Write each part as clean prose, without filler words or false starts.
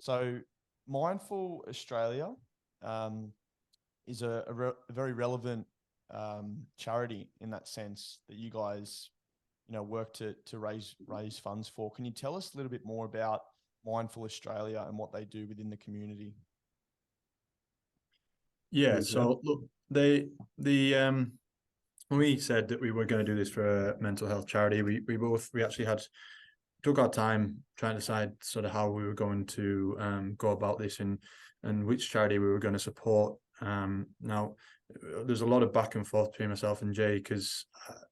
So Mindful Australia is a very relevant charity in that sense that you guys, work to raise funds for. Can you tell us a little bit more about Mindful Australia and what they do within the community? Yeah, so look, when we said that we were going to do this for a mental health charity, we actually took our time trying to decide sort of how we were going to go about this and which charity we were going to support. Now, there's a lot of back and forth between myself and Jay because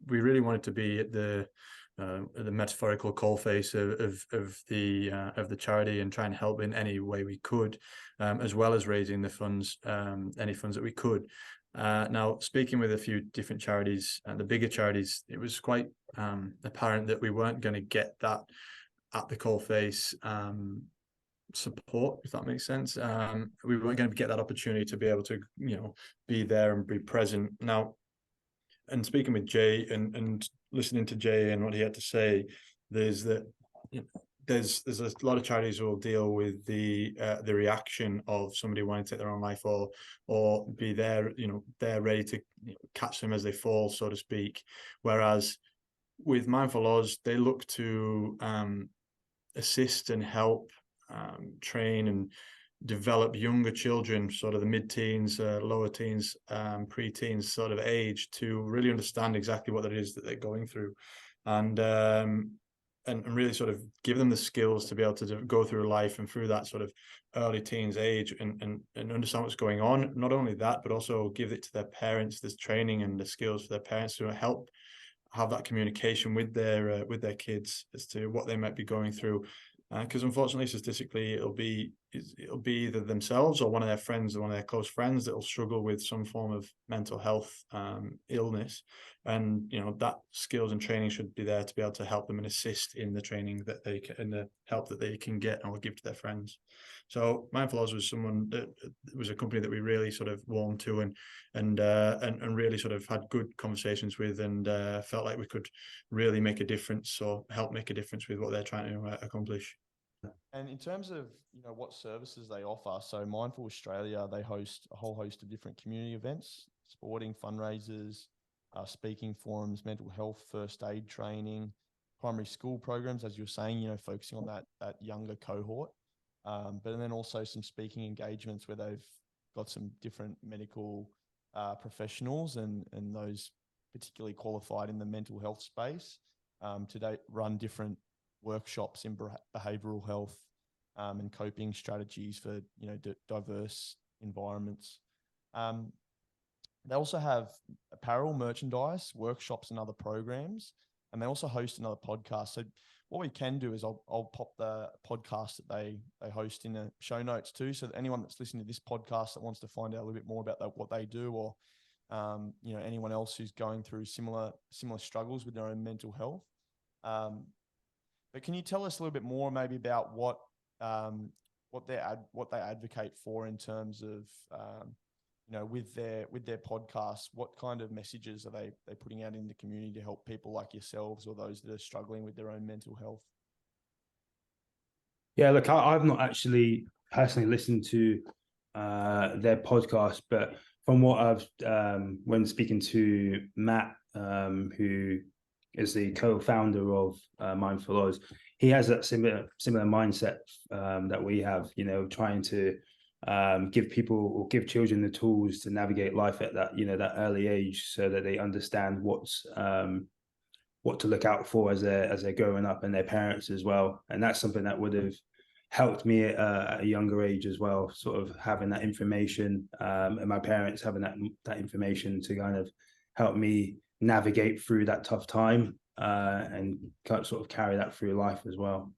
we really wanted to be at the metaphorical coalface of the charity and try and help in any way we could, as well as raising the funds, any funds that we could. Now, speaking with a few different charities, the bigger charities, it was quite apparent that we weren't going to get that at the coalface support, if that makes sense. We weren't going to get that opportunity to be able to, be there and be present. Now, and speaking with Jay and listening to Jay and what he had to say, there's a lot of charities who will deal with the reaction of somebody wanting to take their own life or be there, they're ready to catch them as they fall, so to speak. Whereas with Mindful Oz, they look to assist and help train and develop younger children, sort of the mid-teens, lower teens, pre-teens sort of age, to really understand exactly what it is that they're going through, and really sort of give them the skills to be able to go through life and through that sort of early teens age and understand what's going on. Not only that, but also give it to their parents, this training and the skills for their parents to help have that communication with their kids as to what they might be going through. Because unfortunately, statistically, it'll be either themselves or one of their friends or one of their close friends that will struggle with some form of mental health illness, and that skills and training should be there to be able to help them and assist in the training that they can, and the help that they can get and will give to their friends. So Mindful Oz was was a company that we really sort of warmed to and really sort of had good conversations with, and felt like we could really make a difference or help make a difference with what they're trying to accomplish. And in terms of what services they offer, so Mindful Australia, they host a whole host of different community events, sporting fundraisers, speaking forums, mental health, first aid training, primary school programs, as you were saying, focusing on that younger cohort. But then also some speaking engagements where they've got some different medical professionals and those particularly qualified in the mental health space to run different workshops in behavioral health and coping strategies for diverse environments. They also have apparel, merchandise, workshops, and other programs, and they also host another podcast. So what we can do is I'll pop the podcast that they host in the show notes too, so that anyone that's listening to this podcast that wants to find out a little bit more about what they do, or anyone else who's going through similar struggles with their own mental health. But can you tell us a little bit more maybe about what they advocate for in terms of with their podcast? What kind of messages are they putting out in the community to help people like yourselves or those that are struggling with their own mental health? Yeah, look, I've not actually personally listened to their podcast, but from what I've when speaking to Matt, who is the co-founder of Mindful Oz, he has that similar mindset that we have, trying to give people or give children the tools to navigate life at that, that early age, so that they understand what to look out for as they're growing up, and their parents as well. And that's something that would have helped me at a younger age as well, sort of having that information, and my parents having that information to kind of help me navigate through that tough time and sort of carry that through life as well.